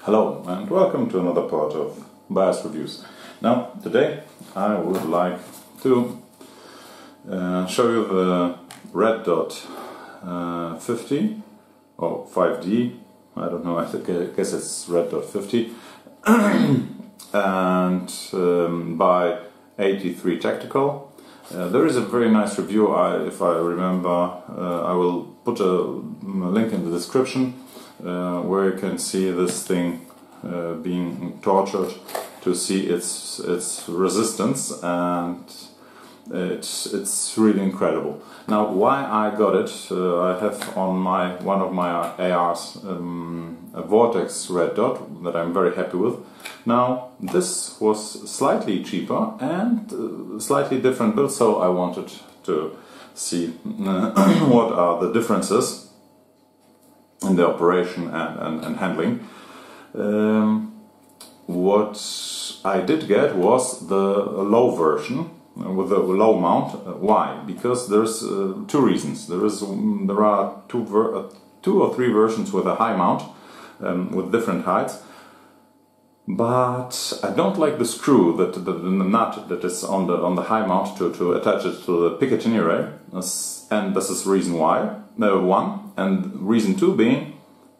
Hello and welcome to another part of Bias Reviews. Now, today I would like to show you the Red Dot 50 or 5D. I don't know, I guess it's Red Dot 50 and by AT3 Tactical. There is a very nice review, if I remember. I will put a link in the description where you can see this thing being tortured to see its resistance, and it's really incredible. Now, why I got it? I have on one of my ARs a Vortex Red Dot that I'm very happy with. Now, this was slightly cheaper and slightly different build, so I wanted to see what are the differences in the operation and handling. What I did get was the low version with a low mount. Why? Because there's two reasons. There are two or three versions with a high mount with different heights. But I don't like the screw, the nut that is on the high mount to attach it to the Picatinny ray, and this is reason why. One, and reason two being,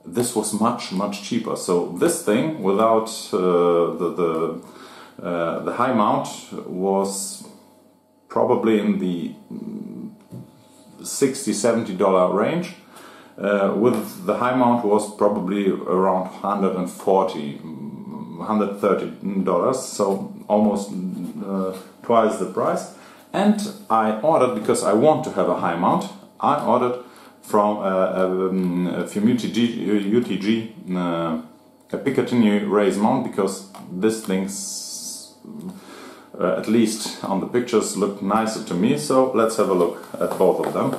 this was much cheaper. So this thing without the high mount was probably in the $60–70 range. With the high mount was probably around $130, so almost twice the price. And I ordered, because I want to have a high mount, I ordered from from UTG a Picatinny raise mount, because this thing's at least on the pictures look nicer to me. So let's have a look at both of them.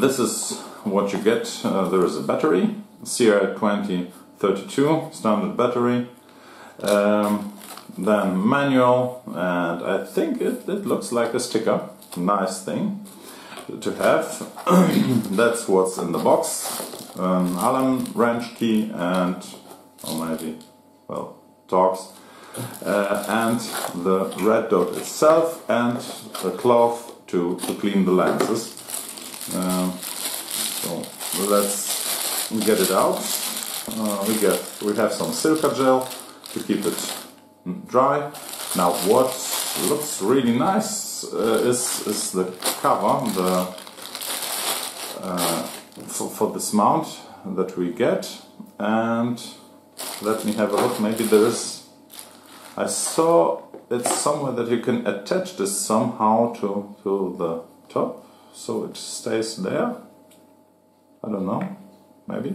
This is what you get. There is a battery, CR2032 standard battery, then manual, and I think it looks like a sticker. Nice thing to have. That's what's in the box. Allen wrench key and, or maybe, well, Torx, and the Red Dot itself, and a cloth to clean the lenses. So let's get it out. We have some silica gel to keep it dry. Now, what looks really nice is the cover, for this mount that we get. And let me have a look. Maybe there is. I saw it's somewhere that you can attach this somehow to the top, so it stays there. I don't know. Maybe.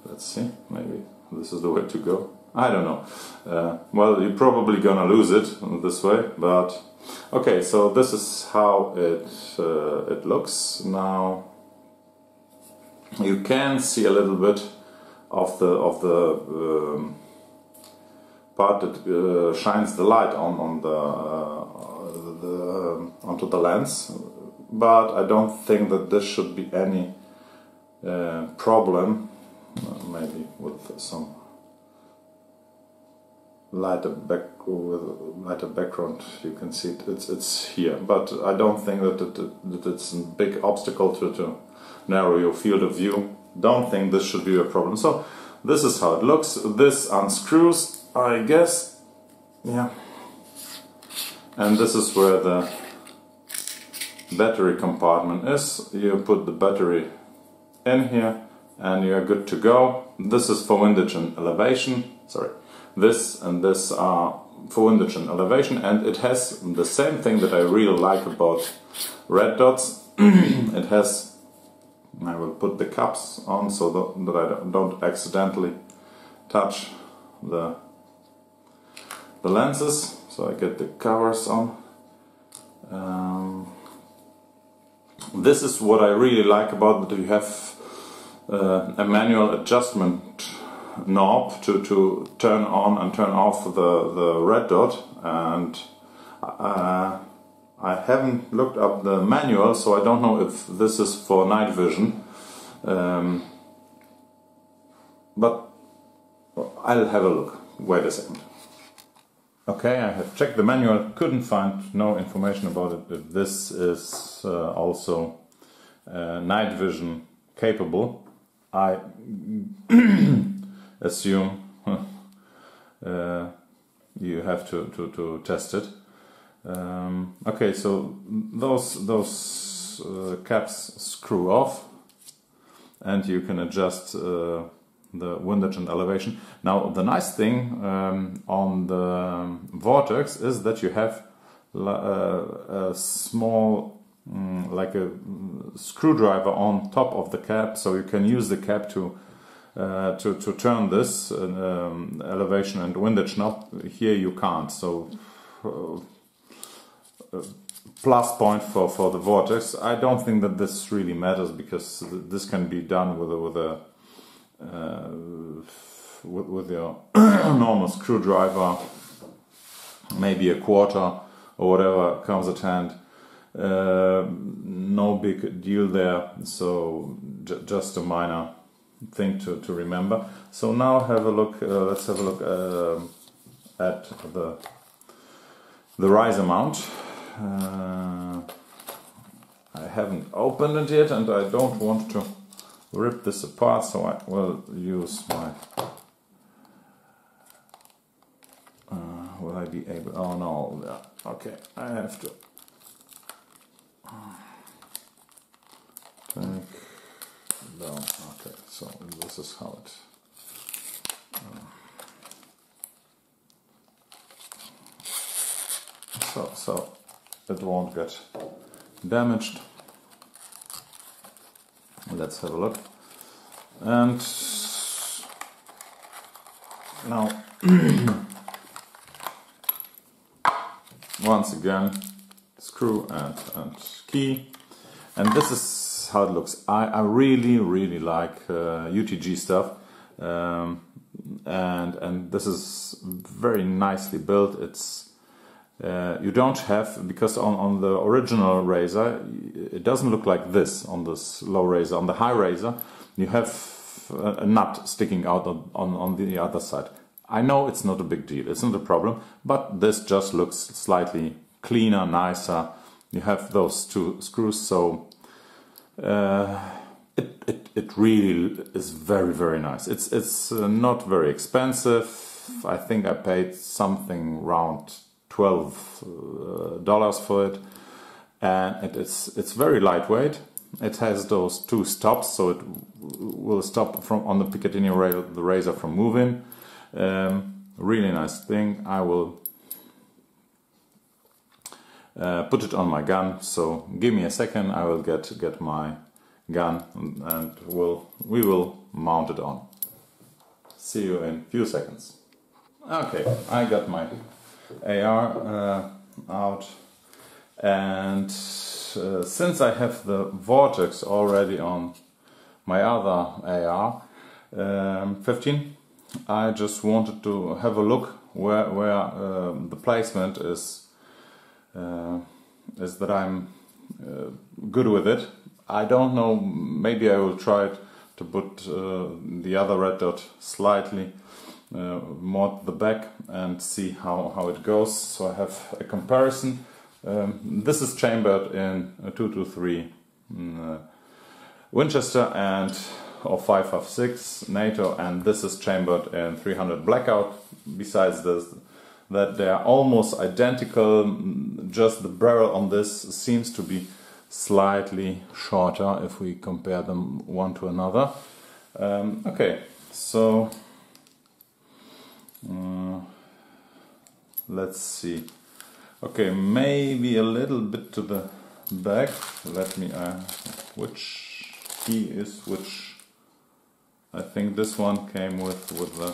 Let's see. Maybe this is the way to go. I don't know. Well, you're probably gonna lose it this way, but okay. So this is how it looks. Now you can see a little bit of the part that shines the light onto the lens, but I don't think that this should be any problem. Maybe with some lighter background you can see it's here, but I don't think that it's a big obstacle to narrow your field of view. Don't think this should be a problem. So this is how it looks. This unscrews, I guess, yeah, and this is where the battery compartment is. You put the battery in here and you're good to go. This is for windage and elevation. Sorry, this and this are for windage and elevation, and it has the same thing that I really like about Red Dots. It has, I will put the caps on so that I don't accidentally touch the lenses. So I get the covers on. This is what I really like about that. You have a manual adjustment knob to turn on and turn off the Red Dot, and I haven't looked up the manual, so I don't know if this is for night vision. but I'll have a look. Wait a second. Okay, I have checked the manual, couldn't find no information about it. If this is also night vision capable, I assume you have to test it. Okay, so those caps screw off, and you can adjust the windage and elevation. Now the nice thing on the Vortex is that you have a small like a screwdriver on top of the cap, so you can use the cap to turn this elevation and windage knob. Here you can't, so plus point for the Vortex. I don't think that this really matters, because this can be done with your normal screwdriver, maybe a quarter or whatever comes at hand. No big deal there, so just a minor thing to remember. So now have a look. Let's have a look at the riser mount. I haven't opened it yet, and I don't want to rip this apart, so I will use my... will I be able... oh no, yeah. Okay, I have to take down. Okay, so this is how it... so it won't get damaged. Let's have a look. And now once again, screw and key, and this is how it looks. I really like UTG stuff, and this is very nicely built. It's you don't have, because on the original razor it doesn't look like this. On this low razor, on the high razor, you have a nut sticking out on the other side. I know it's not a big deal, it's not a problem, but this just looks slightly cleaner, nicer. You have those two screws, so it really is very nice. It's not very expensive. I think I paid something around $12 for it, and it's very lightweight. It has those two stops, so it will stop from on the Picatinny rail the razor from moving. Really nice thing. I will put it on my gun, so give me a second. I will get my gun, and we will mount it on. See you in a few seconds. Okay, I got my AR out, and since I have the Vortex already on my other AR 15, I just wanted to have a look where the placement is that I'm good with it. I don't know, maybe I will try to put the other red dot slightly more to the back and see how it goes, so I have a comparison. This is chambered in a 223 Winchester and or 5.56 NATO, and this is chambered in 300 Blackout. Besides this, that they are almost identical, just the barrel on this seems to be slightly shorter if we compare them one to another. Okay, so let's see. Okay, maybe a little bit to the back. Let me which key is which? I think this one came with the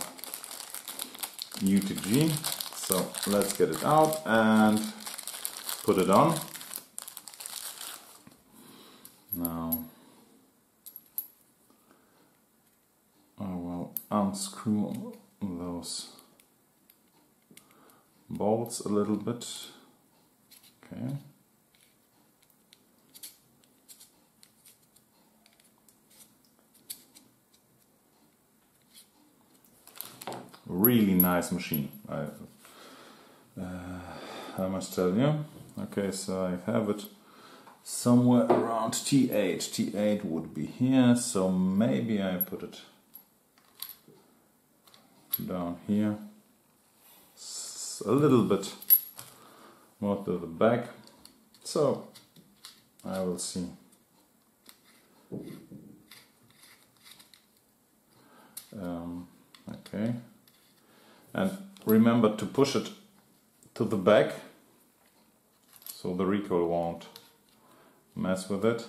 UTG. So let's get it out and put it on. Now I will unscrew those bolts a little bit. Okay. really nice machine. I must tell you. Okay, so I have it somewhere around T8. T8 would be here, so maybe I put it down here. A little bit more to the back. So I will see. Okay, and remember to push it to the back so the recoil won't mess with it.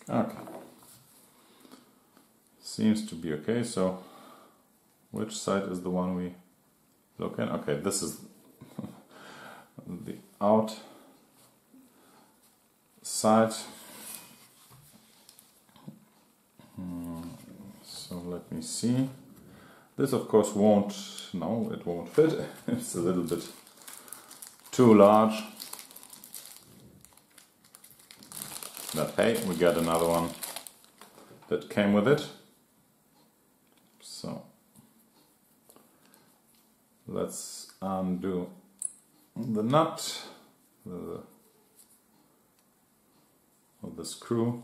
Okay, seems to be okay. So which side is the one we look in? Okay, this is the out side. So let me see. This of course won't, no, it won't fit. It's a little bit too large. But hey, we got another one that came with it. So let's undo the nut of the screw.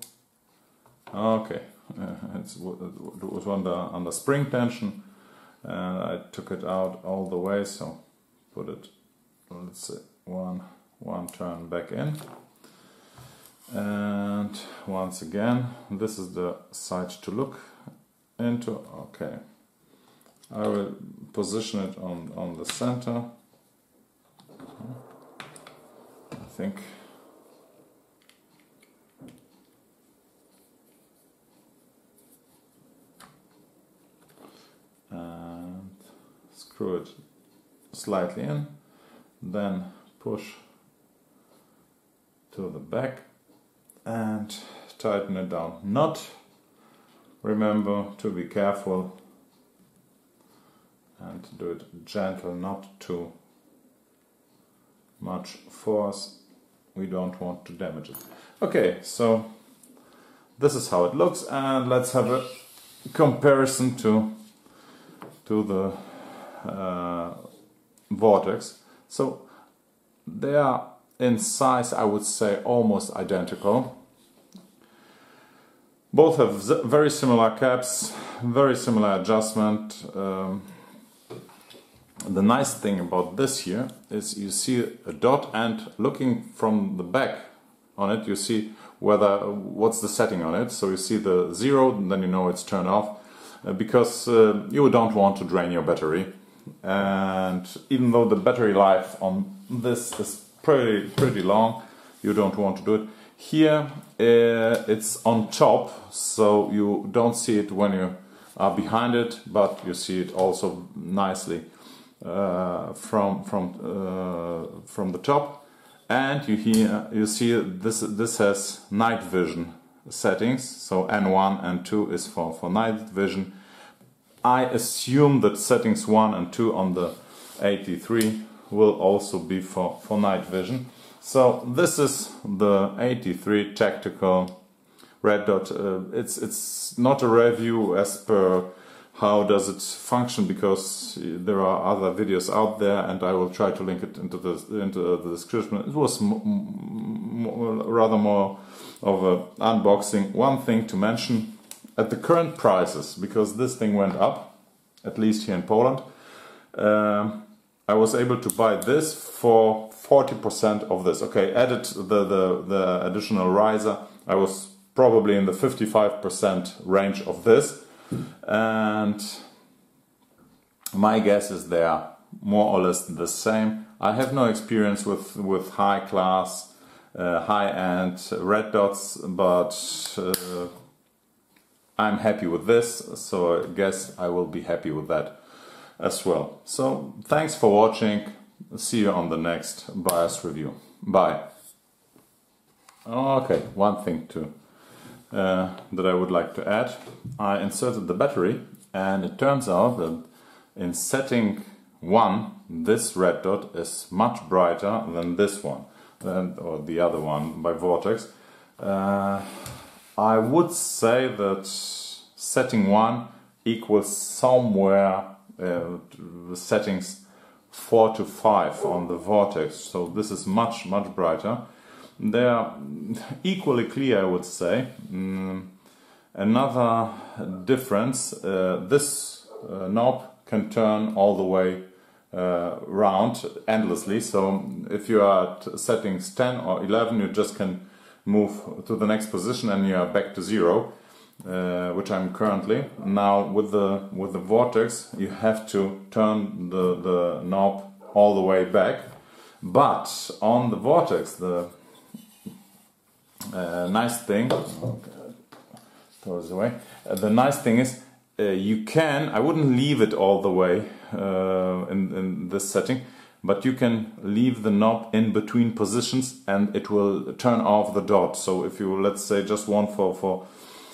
Okay, it was under spring tension, and I took it out all the way. So put it, let's say, one turn back in. And once again, this is the side to look into. Okay, I will position it on the center. I think. And screw it slightly in, then push to the back and tighten it down. Not, remember to be careful and do it gentle, not too much force. We don't want to damage it. Okay, so this is how it looks, and let's have a comparison to the Vortex. So they are in size, I would say, almost identical. Both have very similar caps, very similar adjustment. The nice thing about this here is you see a dot, and looking from the back on it, you see what's the setting on it. So you see the 0, and then you know it's turned off, because you don't want to drain your battery. And even though the battery life on this is pretty long, you don't want to do it. Here it's on top, so you don't see it when you are behind it, but you see it also nicely from the top. And you see this has night vision settings, so N1 and 2 is for night vision. I assume that settings 1 and 2 on the AT3 will also be for night vision. So this is the AT3 Tactical Red Dot. It's not a review as per how does it function, because there are other videos out there, and I will try to link it into the description. It was rather more of an unboxing. One thing to mention, at the current prices, because this thing went up, at least here in Poland, I was able to buy this for 40% of this. Okay, added the additional riser, I was probably in the 55% range of this, and my guess is they are more or less the same. I have no experience with high class, high-end red dots, but I'm happy with this, so I guess I will be happy with that as well. So thanks for watching. See you on the next BIOS review. Bye. Okay, one thing too that I would like to add. I inserted the battery, and it turns out that in setting 1, this red dot is much brighter than this one, or the other one by Vortex. I would say that setting 1 equals somewhere settings 4 to 5 on the Vortex, so this is much brighter. They are equally clear, I would say. Another difference, this knob can turn all the way round endlessly, so if you are at settings 10 or 11 you just can move to the next position and you are back to 0, which I'm currently. Now with the Vortex you have to turn the knob all the way back, but on the Vortex the nice thing, the nice thing is you can, I wouldn't leave it all the way in this setting, but you can leave the knob in between positions and it will turn off the dot. So if you, let's say, just want for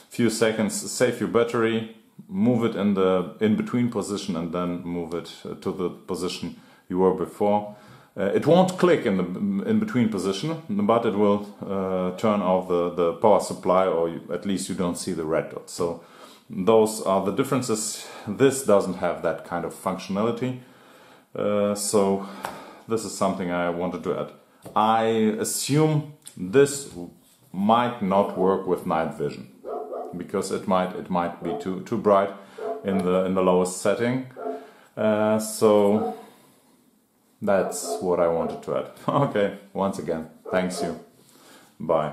few seconds save your battery, move it in the in-between position and then move it to the position you were before. It won't click in the in-between position, but it will turn off the power supply, or at least you don't see the red dot. So those are the differences. This doesn't have that kind of functionality. So this is something I wanted to add. I assume this might not work with night vision, because it might be too bright in the lowest setting. So that's what I wanted to add. Okay, once again, thanks you. Bye.